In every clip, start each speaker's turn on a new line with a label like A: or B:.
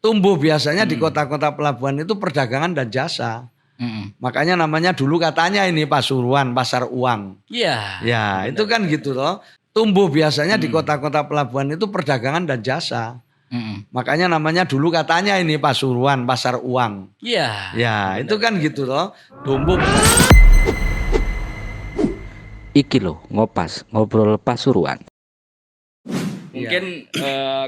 A: tumbuh biasanya di kota-kota pelabuhan itu perdagangan dan jasa. Makanya namanya dulu katanya ini Pasuruan, pasar uang.
B: Iya.
A: Ya, itu kan gitu loh. Tumbuh biasanya di kota-kota pelabuhan itu perdagangan dan jasa. Makanya namanya dulu katanya ini Pasuruan, pasar uang.
B: Iya.
A: Ya, itu kan gitu loh. Tumbuh.
C: Iki loh, ngopas, ngobrol Pasuruan.
B: Mungkin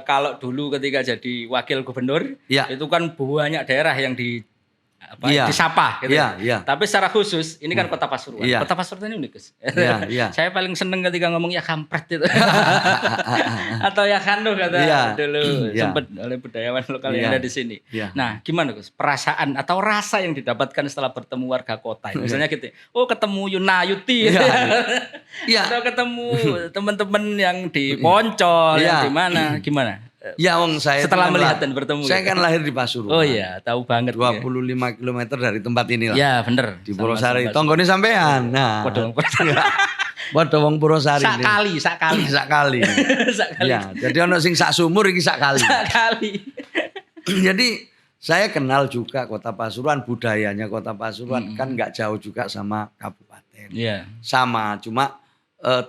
B: kalau dulu ketika jadi wakil gubernur, itu kan banyak daerah yang disapa gitu. Tapi secara khusus ini kan Kota Pasuruan. Kota Pasuruan ini unik, Gus. Saya paling seneng ketika ngomong ya kampret itu. Atau ya kanu kata dulu sempat oleh budayawan lokal yang ada di sini. Nah, gimana Gus? Perasaan atau rasa yang didapatkan setelah bertemu warga kota. Misalnya gitu. Oh, ketemu Yunayuti. Atau ketemu teman-teman yang di Poncol, yang di mana? Gimana?
A: Ya, wong saya
B: setelah melihat dan bertemu.
A: Saya kan lahir di Pasuruan.
B: Oh iya, tahu banget.
A: 25 km dari tempat inilah.
B: Ya, bener.
A: Di Purwosari. Tonggone sampean. Nah. Padha wong Purwosari. Sakali. Ya, jadi ono sing sak sumur iki sakali. Jadi saya kenal juga Kota Pasuruan, budayanya Kota Pasuruan kan enggak jauh juga sama kabupaten.
B: Iya.
A: Sama, cuma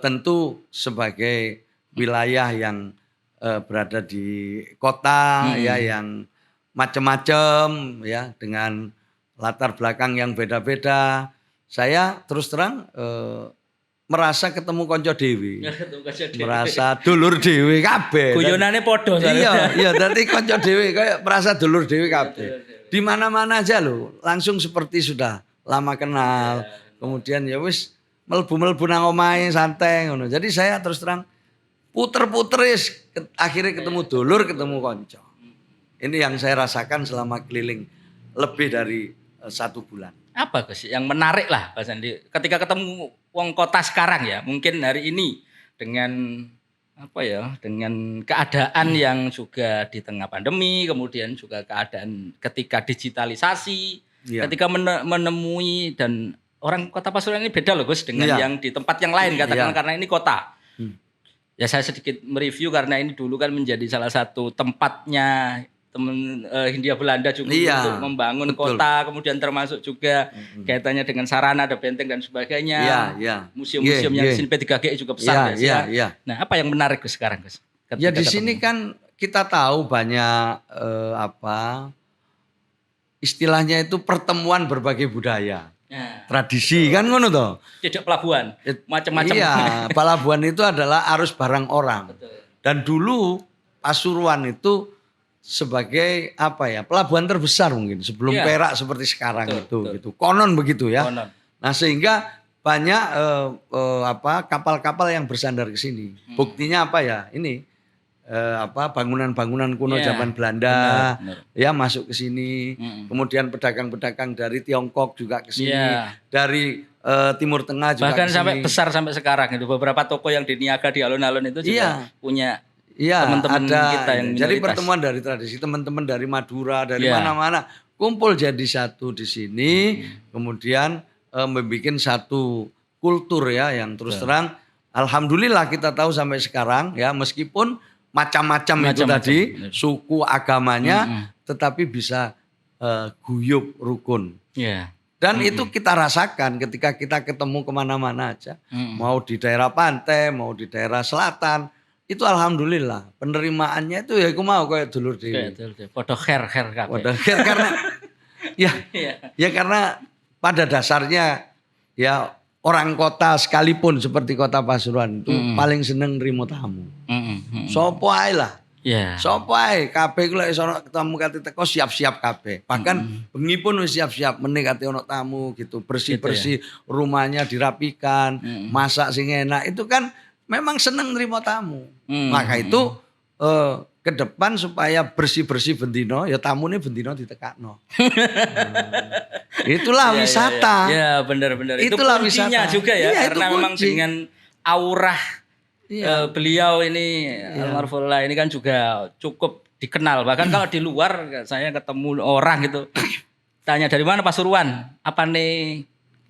A: tentu sebagai wilayah yang berada di kota ya yang macam-macam ya dengan latar belakang yang beda-beda. Saya terus terang merasa ketemu konco dewi. Merasa dulur dewi kabeh.
B: Guyonane padha.
A: Iya, dadi konco dewi kayak merasa dulur dewi kabeh. Di mana-mana aja loh, langsung seperti sudah lama kenal. Kemudian ya wis mlebu-mlebu nang omahe santai ngono. Jadi saya terus terang puter-puter akhirnya ketemu dulur, ketemu konco. Ini yang saya rasakan selama keliling lebih dari 1 bulan.
B: Apa Gus yang menarik lah Pak Sandi ketika ketemu wong kota sekarang ya, mungkin hari ini dengan dengan keadaan yang juga di tengah pandemi, kemudian juga keadaan ketika digitalisasi, ketika menemui dan orang Kota Pasuruan ini beda loh Gus dengan yang di tempat yang lain katakan karena ini kota. Ya saya sedikit mereview karena ini dulu kan menjadi salah satu tempatnya teman Hindia Belanda juga untuk membangun kota, kemudian termasuk juga kaitannya dengan sarana, ada benteng dan sebagainya. Museum-museum yang di sini P3GI juga besar ya. Nah, apa yang menarik Gus sekarang Gus?
A: Ya di sini kan kita tahu banyak istilahnya itu pertemuan berbagai budaya. Tradisi kan ngono toh.
B: Tidak pelabuhan, macam-macam.
A: Iya, pelabuhan itu adalah arus barang orang.
B: Betul.
A: Dan dulu Pasuruan itu sebagai pelabuhan terbesar mungkin sebelum Perak seperti sekarang gitu. Konon begitu ya.
B: Konon.
A: Nah, sehingga banyak kapal-kapal yang bersandar ke sini. Buktinya apa ya? Ini bangunan-bangunan kuno zaman Belanda ya masuk ke sini. Kemudian pedagang-pedagang dari Tiongkok juga ke sini. Dari Timur Tengah juga
B: bahkan
A: kesini.
B: Sampai besar sampai sekarang itu beberapa toko yang di Niaga di alun-alun itu juga punya teman-teman kita yang minoritas.
A: Jadi pertemuan dari tradisi teman-teman dari Madura dari mana-mana kumpul jadi satu di sini, kemudian membuat satu kultur ya yang terus terang alhamdulillah kita tahu sampai sekarang ya meskipun macam-macam itu tadi suku agamanya tetapi bisa guyup rukun. Dan itu kita rasakan ketika kita ketemu kemana-mana aja. Mau di daerah pantai, mau di daerah selatan. Itu alhamdulillah penerimaannya itu ya aku mau kayak dulur dewi.
B: Podo kher kabeh.
A: Podo kher karena ya karena pada dasarnya ya orang kota sekalipun seperti Kota Pasuruan itu paling seneng nrimo tamu. Sopo ae lah. Sopo ae kabeh ku lek ono tamu kate teko siap-siap kabeh. Bahkan bengi pun wis siap-siap meneh kate ono tamu gitu, bersih-bersih rumahnya dirapikan, masak sing enak. Itu kan memang seneng nrimo tamu. Maka itu ke depan supaya bersih-bersih bendino ya tamune bendino ditekakno. Itulah wisata.
B: Ya benar-benar.
A: Itulah
B: itu kuncinya
A: wisata
B: juga ya karena memang dengan aura beliau ini almarhumullah ini kan juga cukup dikenal. Bahkan kalau di luar saya ketemu orang gitu tanya dari mana Pasuruan? Apa nih?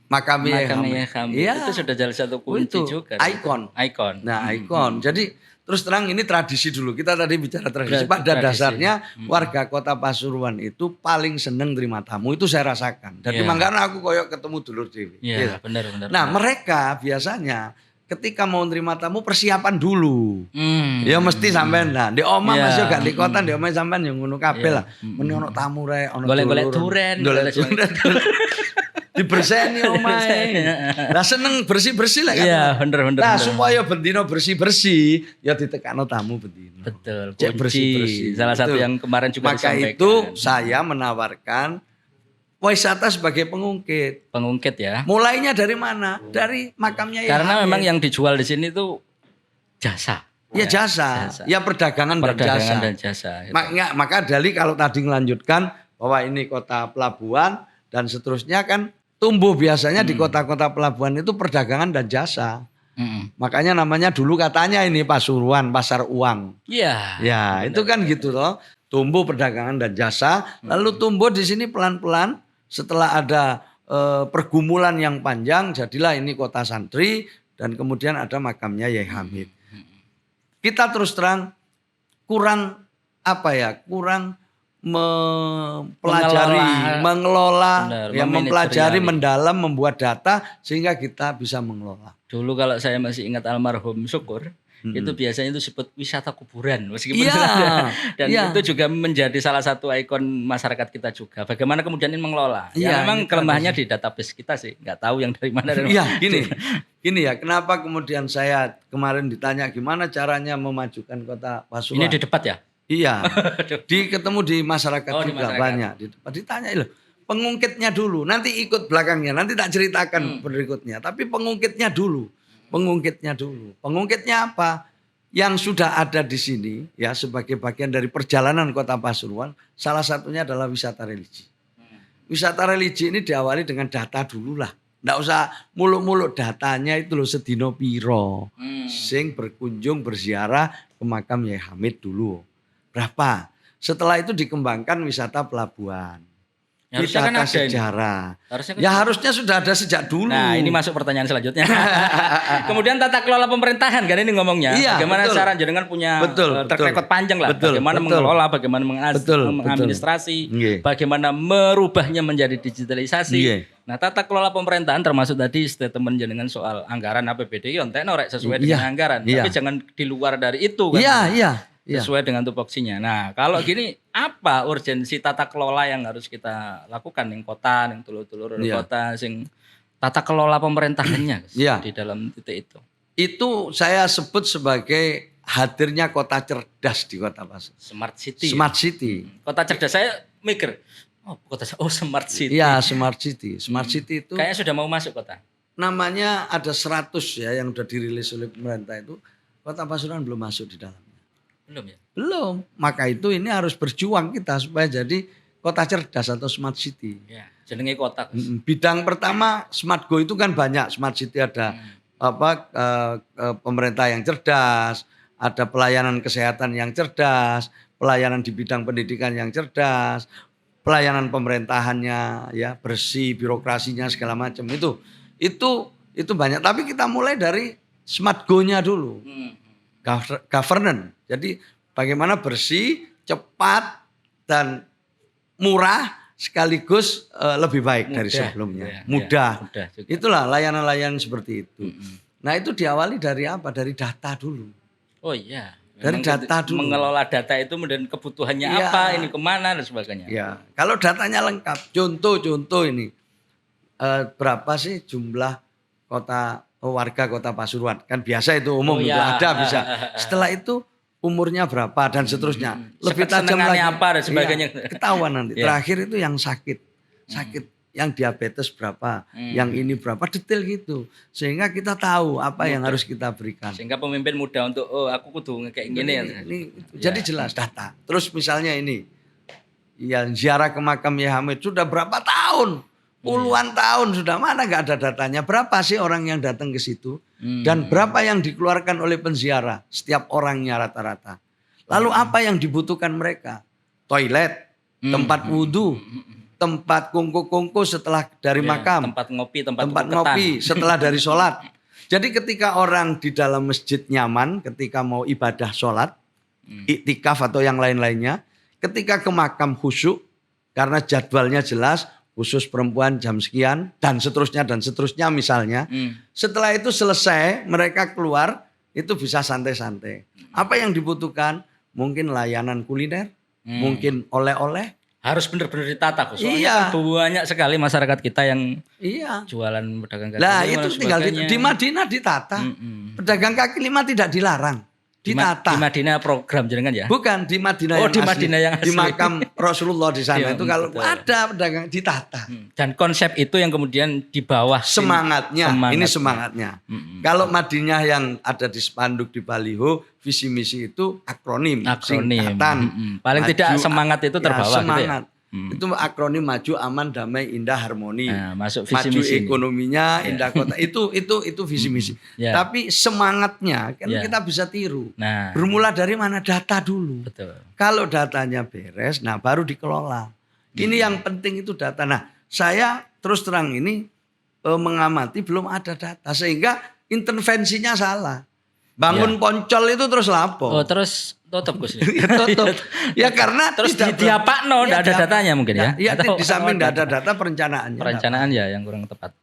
A: Makam
B: kami. Itu sudah jadi satu kunci juga.
A: Ikon.
B: Ikon.
A: Nah, ikon. Jadi terus terang ini tradisi dulu. Kita tadi bicara tradisi. Pada dasarnya warga Kota Pasuruan itu paling seneng terima tamu. Itu saya rasakan. Jadi makanya aku koyok ketemu dulur dewi.
B: Iya, benar.
A: Nah, mereka biasanya ketika mau terima tamu persiapan dulu. Ya mesti sampean nah, di omah Mas yo gak di kota, di omah sampean yang ngono kabeh lah. Meni ono tamu rek, ono
B: golek-golek duren.
A: Dibersihni omahe. Lah seneng bersih-bersih lah kan.
B: Iya, bener.
A: Nah, supaya bendino bersih-bersih, ya ditekano tamu bendino.
B: Betul.
A: Cek bersih-bersih.
B: Salah satu
A: Itu.
B: yang kemarin juga
A: Maka
B: disampaikan.
A: itu saya menawarkan wisata sebagai pengungkit.
B: Pengungkit ya.
A: Mulainya dari mana? Dari makamnya ya.
B: Karena memang yang dijual di sini tuh jasa.
A: Ya jasa. Ya perdagangan dan
B: jasa. Gitu.
A: Maka Dali kalau tadi melanjutkan bahwa ini kota pelabuhan dan seterusnya kan tumbuh biasanya di kota-kota pelabuhan itu perdagangan dan jasa. Makanya namanya dulu katanya ini Pasuruan, pasar uang.
B: Iya.
A: Ya, itu kan gitu loh. Tumbuh perdagangan dan jasa, lalu tumbuh di sini pelan-pelan setelah ada pergumulan yang panjang, jadilah ini kota santri dan kemudian ada makamnya Yai Hamid. Kita terus terang kurang kurang mempelajari, mengelola, mempelajari, mendalam, membuat data sehingga kita bisa mengelola.
B: Dulu kalau saya masih ingat almarhum Syukur, itu biasanya itu disebut wisata kuburan meskipun dan itu juga menjadi salah satu ikon masyarakat kita juga. Bagaimana kemudian ini mengelola? Ya memang kelemahannya di database kita sih, nggak tahu yang dari mana.
A: Iya, gini ya. Kenapa kemudian saya kemarin ditanya gimana caranya memajukan kota Pasuruan?
B: Ini di debat ya?
A: Iya, ketemu di masyarakat juga banyak. Ditanya loh, pengungkitnya dulu, nanti ikut belakangnya, nanti tak ceritakan berikutnya. Tapi pengungkitnya dulu, Pengungkitnya apa? Yang sudah ada di sini ya sebagai bagian dari perjalanan kota Pasuruan, salah satunya adalah wisata religi. Wisata religi ini diawali dengan data dulu lah. Nggak usah muluk-muluk datanya itu loh sedino piro. Sing berkunjung berziarah ke makam Yai Hamid dulu. Berapa? Setelah itu dikembangkan wisata pelabuhan. Wisata sejarah. Harusnya sudah ada sejak dulu.
B: Nah ini masuk pertanyaan selanjutnya. Kemudian tata kelola pemerintahan kan ini ngomongnya.
A: Iya,
B: bagaimana cara jenengan punya track record panjang lah. Bagaimana mengelola, bagaimana mengadministrasi, bagaimana merubahnya menjadi digitalisasi. Nah tata kelola pemerintahan termasuk tadi statement jenengan soal anggaran APBD konten sesuai dengan anggaran. Tapi jangan di luar dari itu kan. Sesuai dengan tupoksinya. Nah, kalau gini apa urgensi tata kelola yang harus kita lakukan ning kota, ning tulur-tulur kota sing tata kelola pemerintahannya di dalam titik itu.
A: Itu saya sebut sebagai hadirnya kota cerdas di Kota Pasuruan.
B: Smart City.
A: Smart City.
B: Kota cerdas saya mikir, Smart City.
A: Iya, Smart City. Smart City itu
B: kayaknya sudah mau masuk kota.
A: Namanya ada 100 ya yang sudah dirilis oleh pemerintah itu. Kota Pasuruan belum masuk di dalam.
B: Belum ya?
A: Belum. Maka itu ini harus berjuang kita supaya jadi kota cerdas atau smart city.
B: Ya, jenenge kota.
A: Bidang pertama smart go itu kan banyak. Smart city ada pemerintah yang cerdas, ada pelayanan kesehatan yang cerdas, pelayanan di bidang pendidikan yang cerdas, pelayanan pemerintahannya ya bersih, birokrasinya segala macam itu banyak. Tapi kita mulai dari smart go-nya dulu. Governance. Jadi bagaimana bersih, cepat dan murah sekaligus lebih baik dari sebelumnya. Mudah. Itulah layanan-layanan seperti itu. Nah itu diawali dari apa? Dari data dulu.
B: Oh iya.
A: Dari data dulu.
B: Mengelola data itu dan kebutuhannya apa, ini kemana dan sebagainya.
A: Ya, kalau datanya lengkap. Contoh ini berapa sih jumlah warga Kota Pasuruan? Kan biasa itu umum itu ada bisa. Setelah itu umurnya berapa dan seterusnya. Lebih tajam lagi
B: apa dan sebagainya.
A: Ketahuan nanti. Terakhir itu yang sakit, yang diabetes berapa, yang ini berapa, detail gitu. Sehingga kita tahu apa yang harus kita berikan.
B: Sehingga pemimpin muda untuk aku kudu kayak gini
A: Jadi jelas data. Terus misalnya ini, yang ziarah ke makam Yai Hamid sudah berapa tahun? Puluhan tahun sudah, mana nggak ada datanya. Berapa sih orang yang datang ke situ? Dan berapa yang dikeluarkan oleh penziarah? Setiap orangnya rata-rata. Lalu apa yang dibutuhkan mereka? Toilet, tempat wudhu, tempat kongko-kongko setelah dari makam.
B: Tempat ngopi,
A: tempat ngopi setelah dari sholat. Jadi ketika orang di dalam masjid nyaman, ketika mau ibadah sholat, iktikaf atau yang lain-lainnya, ketika ke makam khusyuk, karena jadwalnya jelas, khusus perempuan jam sekian, dan seterusnya misalnya. Setelah itu selesai, mereka keluar, itu bisa santai-santai. Apa yang dibutuhkan? Mungkin layanan kuliner, mungkin oleh-oleh.
B: Harus benar-benar ditata kok. Soalnya
A: Iya.
B: kan banyak sekali masyarakat kita yang
A: Iya.
B: jualan pedagang kaki
A: Nah
B: lima
A: itu
B: dan
A: tinggal
B: sebagainya.
A: di Madinah ditata. Pedagang kaki lima tidak dilarang, ditata.
B: Di Madinah program jenengan ya?
A: Bukan di Madinah
B: Oh,
A: yang
B: di
A: asli.
B: Madinah yang
A: Di
B: asli.
A: makam Rasulullah di sana
B: Iya,
A: itu kalau
B: betul.
A: ada pedagang ditata.
B: Dan konsep itu yang kemudian di bawah
A: Semangatnya, ini
B: Semangatnya.
A: semangatnya. Kalau Madinah yang ada di spanduk di baliho, visi misi itu akronim, singkatan.
B: Paling tidak semangat itu terbawa gitu ya?
A: Semangat. Itu akronim maju, aman, damai, indah, harmoni.
B: Nah, masuk visi
A: Maju
B: misi ini.
A: ekonominya, indah kota. Itu visi misi.
B: Ya.
A: Tapi semangatnya kan
B: Ya.
A: kita bisa tiru.
B: Nah,
A: Bermula dari mana? Data dulu.
B: betul.
A: Kalau datanya beres, nah baru dikelola. Ini yang penting itu data. Nah, saya terus terang ini mengamati belum ada data sehingga intervensinya salah. Bangun poncol itu terus lapo.
B: Oh, terus tutup Gus.
A: Ya, tutup. Ya karena
B: Terus
A: tidak
B: diapakno, enggak ada datanya mungkin ya?
A: Ya,
B: Atau
A: di samping
B: ada
A: tidak ada data perencanaannya.
B: perencanaan ya yang kurang tepat.